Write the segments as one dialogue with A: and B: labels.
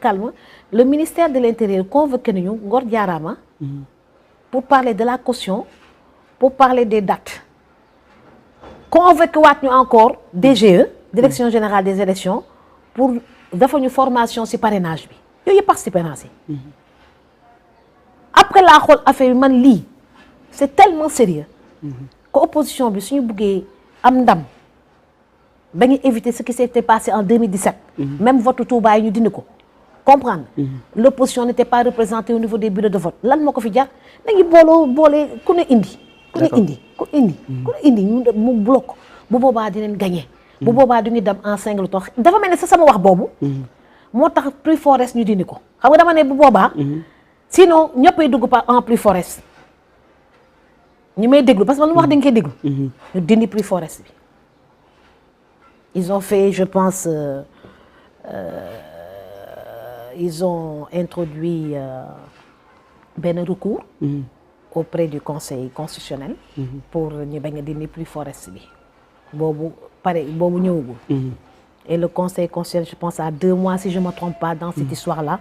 A: calme le ministère de l'Intérieur convoqué nañu Ngor Diarama pour parler de la caution pour parler des dates convoqué waat ñu encore DGE direction générale des élections pour dafa ñu formation ci parrainage bi yooyu yëpp participé naa ci après laa xool affaire bi man lii c'est tellement sérieux que opposition bi suñu buggee am ndam ba ñu éviter ce qui s'était passé en 2017 même vote Touba yi ñu dindi ko comprendre l'opposition n'était pas représentée au niveau des bureaux de vote lan moo ko fi jar nañu boole ku ne indi mu bloc bu boobaa dinañ gagner bu boobaa duñu dem en singleton dafa mel ne sa sama wax boobu moo tax plus forest ñu dindi ko xam nga dama ne bu boobaa sinon ñëppay dugg par en plus forest ñu may déglu parce que man lu wax dañ koy déglu ñu dindi plus forest bi ils ont fait je pense ils ont introduit benn recours auprès du conseil constitutionnel pour ñu bañ a dindi plus forest bi boobu ñëwagul et le conseil constitutionnel je pense à 2 mois si je me trompe pas dans cette histoire-là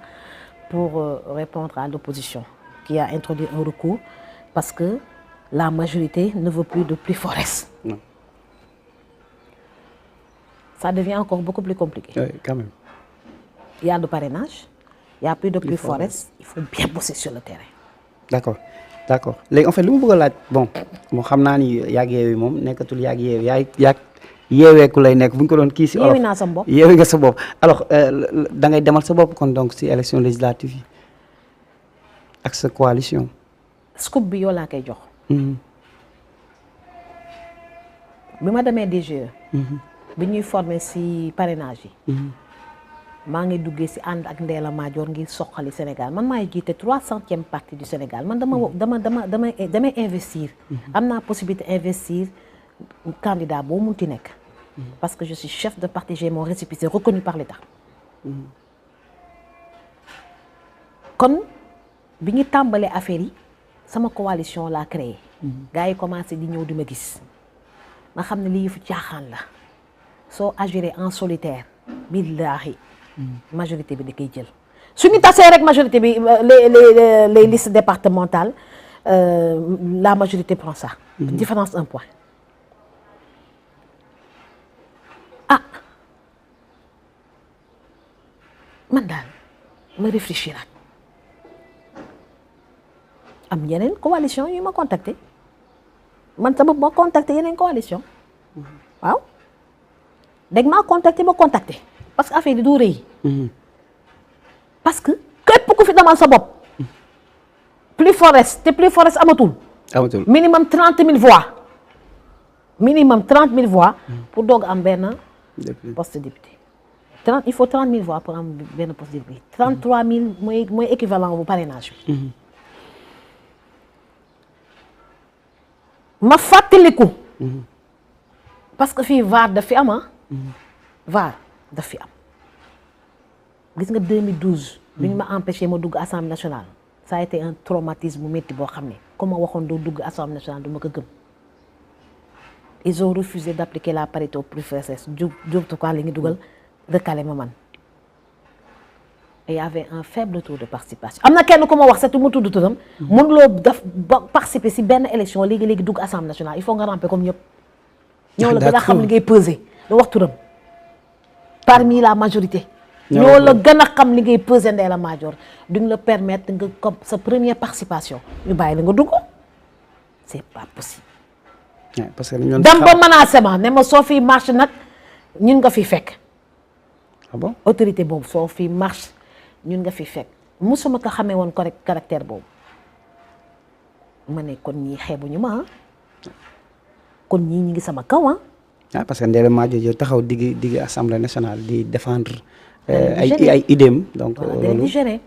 A: pour répondre à l'opposition qui a introduit un recours parce que la majorité ne veut plus de plus forest. Non. Ça devient encore beaucoup plus compliqué.
B: Oui, quand même.
A: Il y a le parrainage, il y a plus de plus forest, il faut bien bosser sur le terrain.
B: D'accord. Léegi en fait li mu bëgg a laaj bon moo xam naa ni yàgg yeewi moom nekkatul yàgg yeewi yàgg yeeweeku lay nekk bu ñu ko doon kii si olof
A: yeewi naa sa bopp
B: yeewi nga sa bopp alors da ngay demal sa bopp kon donc si élection législative yi ak sa coalition.
A: scoop bi yow laa koy jox. bi ma demee DGE. bi ñuy formé si parrainage yi. maa ngi duggee si ànd ak Ndella Madior ngir soqali Sénégal man maay jiite 300e parti du Sénégal man damay investir. am naa possibilité investir candidat boo munti nekk. parce que je suis chef de parti j'ai mon récépissé reconnu par l'État. kon bi ñu tàmbalee affaire yi sama coalition laa créé. gars yi commencé di ñëw di ma gis ma xam ne lii yëfu caaxaan la soo agiré en solitaire billaahi majorité bi da koy jël suñu tasee rek majorité bi les listes départementales la majorité prend ça. Différence 1 point. Man daal ma réfléchir ak am yeneen coalition yu ma contacté man sama ma contacté yeneen coalition waaw dégg maa contacté parce que affaire yi du rëy parce que képp ku fi demal sa bopp plus forest amatul minimum 30 000 voix pour doog am benn poste député il faut 30 000 voix pour am benn poste député 33 000 mooy équivalent bu parrainage bi ma fàttaliku parce que fii VAR daf fi am VAR daf fi am gis nga 2012 bi ñu ma empêché ma dugg assemblée nationale ça a été un traumatisme métti boo xam ne comme ma waxoon doo dugg assemblée nationale du ma ko gëm ils ont refusé d'appliquer la parité au plus faible jubtu quoi li ngi dugal recalé ma man et y avait un faible taux de participation am na kenn ku ma wax sax mu tudd turam mënuloo def ba participer si benn élection léegi dugg assemblée nationale il faut nga ramper comme ñëpp ñoo la gën a xam li ngay peser da wax turam parmi la majorité ñoo la gën a xam li ngay peser Ndella Madior duñ la permettre nga comme sa première participation ñu bàyyi la nga dugg c'est pas possible
B: parce que
A: dem ba menacé ma ne ma soo fi marche nag ñun nga fi fekk
B: ah bon
A: autorité boobu soo fi marche ñun nga fi fekk musuma ko xamee woon correct caractère boobu ma ne kon ñii xeebuñu ma kon ñii ñi ngi sama kaw
B: parce que Ndella Madior taxaw digg assemblée nationale di défendre ay idéem donc
A: loolu géré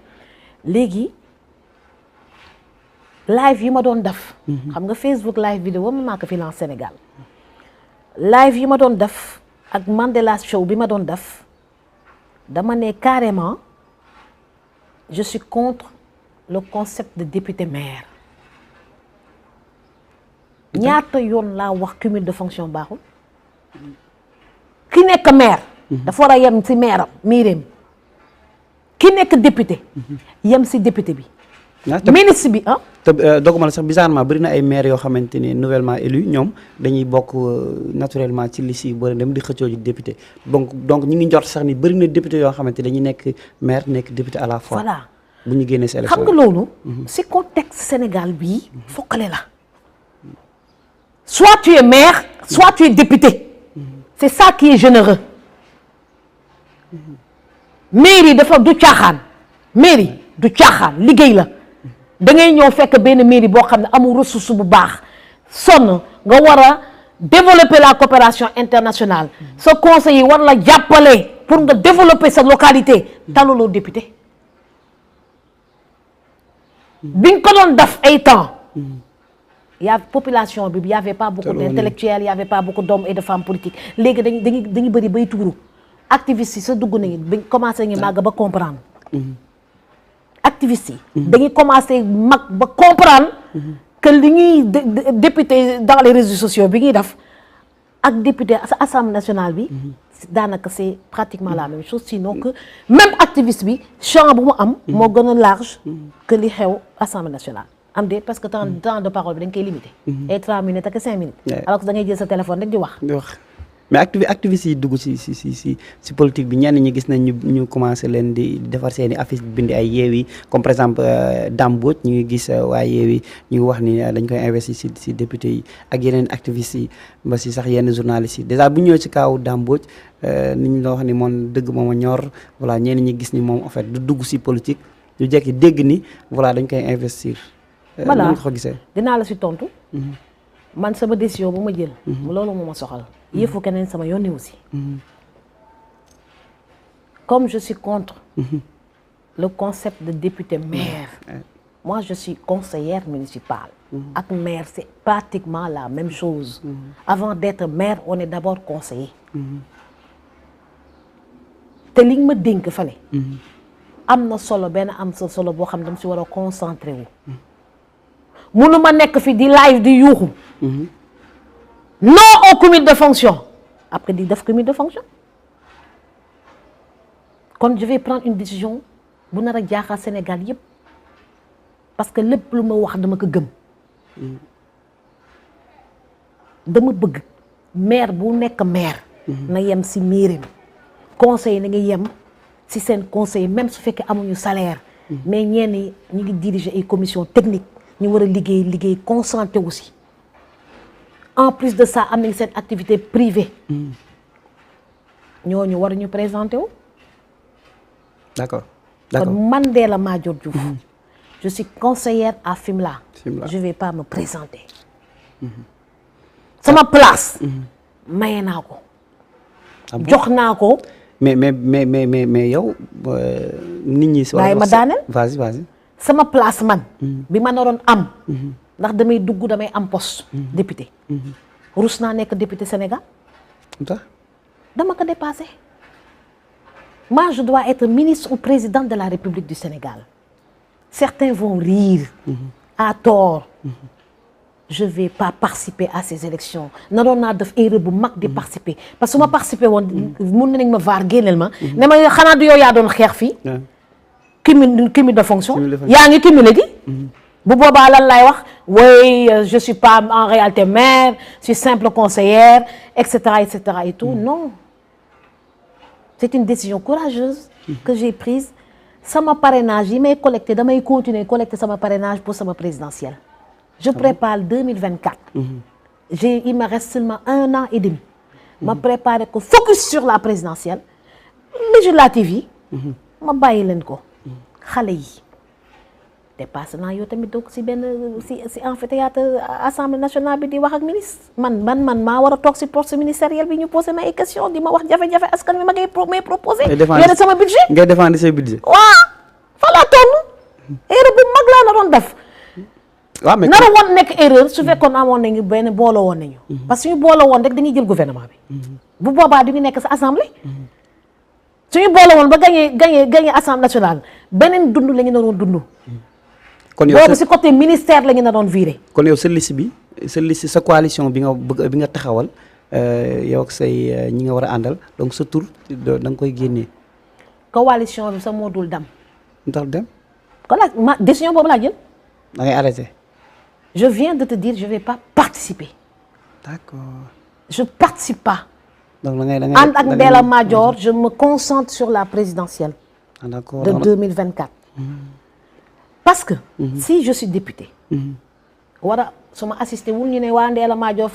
A: léegi live yi ma doon def xam nga Facebook live vidéo ma maa ko fi lancé Sénégal live yi ma doon def ak Mandela Show bi ma doon def dama ne carrément je suis contre le concept de député maire ñaata yoon laa wax cumul de fonction baaxul ki nekk maire dafa war a yem ci maire am miireem ki nekk député yem si député bi ministre bi ah
B: te doguma la sax bizarrement bëri na ay maire yoo xamante ni nouvellement élu ñoom dañuy bokk naturellement ci liste yi bëri dem di xëccoo ji député donc ñu ngi njort sax ni bëri na député yoo xamante dañuy nekk maire nekk député à la fois
A: voilà
B: bu ñu génnee si élection
A: xam nga loolu si contexte Sénégal bii fokkale la soit tu es maire soit tu es député c'est ça qui est généreux mairie dafa du caaxaan mairie du caaxaan liggéey la da ngay ñëw fekk benn mairie boo xam ne amul ressource bu baax sonn nga war a développer la coopération internationale sa conseil yi war la jàppale pour nga développer sa localité taluloo député bi nga ko doon def ay temps y a population bi y avait pas beaucoup d'intellectuels y avait pas beaucoup d'hommes et de femmes politiques léegi dañu bëri bay tuuru activistes yi sa dugg nañu ba commencé nañu màgg ba comprendre activistes yi dañuy commencé mag ba comprendre que li ñuy député dans les réseaux sociaux bi ñuy def ak député sa assemblée nationale bi daanaka c'est pratiquement la même chose sinon que même activiste bi champ bu mu am moo gën a large que li xew assemblée nationale am de parce que temps de parole bi dañ koy limité ay 3 minutes ak 5 minutes alors que da ngay jël sa téléphone rek di wax
B: mais activistes yi dugg si politique bi ñenn ñi gis nañ ñu commencé leen di defar seen i affiche bindi ay Yewwi comme par exemple Dame Mbodj ñu ngi gis waa Yewwi ñu ngi wax ni dañ koy investir si député yi ak yeneen activistes yi ba si sax yenn journalistes yi déjà bu ñu ñëwee ci kaaw Dame Mbodj nit ñi loo wax ni moom dëgg moom a ñor voilà ñenn ñi gis ni moom en fait du dugg si politique ñu jekki dégg ni voilà dañ koy investir.
A: voilà
B: nga ko gisee.
A: dinaa la si tontu. man sama décision bu ma jël. loolu moo ma soxal. yëfu keneen sama yoon aussi. Comme je suis contre le concept de député maire, moi je suis conseillère municipale. Ak maire, c'est pratiquement la même chose. Avant d'être maire, on est d'abord conseiller. te li nga ma dénk fale am na solo benn am sa solo boo xam ne dama si war a concentré wu. munu ma nekk fi di live di yuuxu. non au cumul de fonction après di def cumul de fonction. kon je vais prendre une décision bu nar a jaaxal Sénégal yëpp parce que lépp lu ma wax dama ko gëm. dama bëgg maire bu nekk maire. na yem si mairie bi. conseil na nga yem si seen conseil même su fekkee amuñu salaire. mais ñenn ñi ñu ngi diriger ay commission technique ñu war a liggéey concentré aussi. en plus de ça am nañ seen activité privée. ñooñu war ñu présenter wu.
B: D'accord.
A: kon man Ndella Madior Diouf. je suis conseillère à Fimela. je vais pas me présenter. sama place. maye naa ko. jox naa ko.
B: mais yow nit ñi.
A: waaye ma daaneel
B: vas-y.
A: sama place man. bi ma naroon am. ndax damay dugg damay am poste. député. rus naa nekk député Sénégal. dama ko dépassé. moi je dois être ministre ou président de la République du Sénégal. certains vont rire. à tort. je vais pas participer à ces élections naroon naa def erreur bu mag di participer parce que su ma participer woon mun nañ ma vaar génneel ma. ne ma xanaa du yow yaa doon xeex fii. cumul de fonction. yaa ngi cumulé di. bu boobaa lan lay wax oui je suis pas en réalité maire je suis simple conseillère et cetera et tout non. c'est une décision courageuse. que j'ai prise sama parrainage yi may collecté damay continuer collecter sama parrainage pour sama présidentielle. je prépare 2024. il me reste seulement 1 an et demi. ma préparé ko focus sur la présidentielle. législative yi. ma bàyyi leen ko. xale yi. dépassé naa yow tamit donc si amphithéâtre assemblée nationale bi di wax ak ministre. man maa war a toog si poste ministériel bi ñu posé ma ay question di ma wax jafe-jafe askan wi ma ngay proposé. yore sama budget.
B: ngay défendre say budget.
A: waaw fa laa toll. erreur bu mag laa naroon def.
B: waaw mais
A: nara woon nekk erreur su fekkoon amoon nañu benn booloo woon nañu. parce que suñu booloo woon rek dañuy jël gouvernement bi. bu boobaa du ñu nekk sa assemblée. suñu booloo woon ba gagné assemblée nationale beneen dund la ñu naroon dund.
B: kon yow
A: boobu si côté ministère la ñu naroon viré.
B: kon yow sa liste sa coalition bi nga taxawal yow ak say ñi nga war a àndal donc sa tur da nga koy génnee.
A: coalition bi sa moo dul dam
B: lu tax dem.
A: kon nag ma décision boobu laa jël.
B: da ngay arrêté.
A: je viens de te dire je vais pas participer.
B: d'accord.
A: je participe pas.
B: donc da ngay
A: ànd ak Ndella Madior je me concentre sur la présidentielle.
B: ah d'accord
A: de 2024. parce que. si je suis député. war a su ma assisté wul ñu ne waa Ndella Madior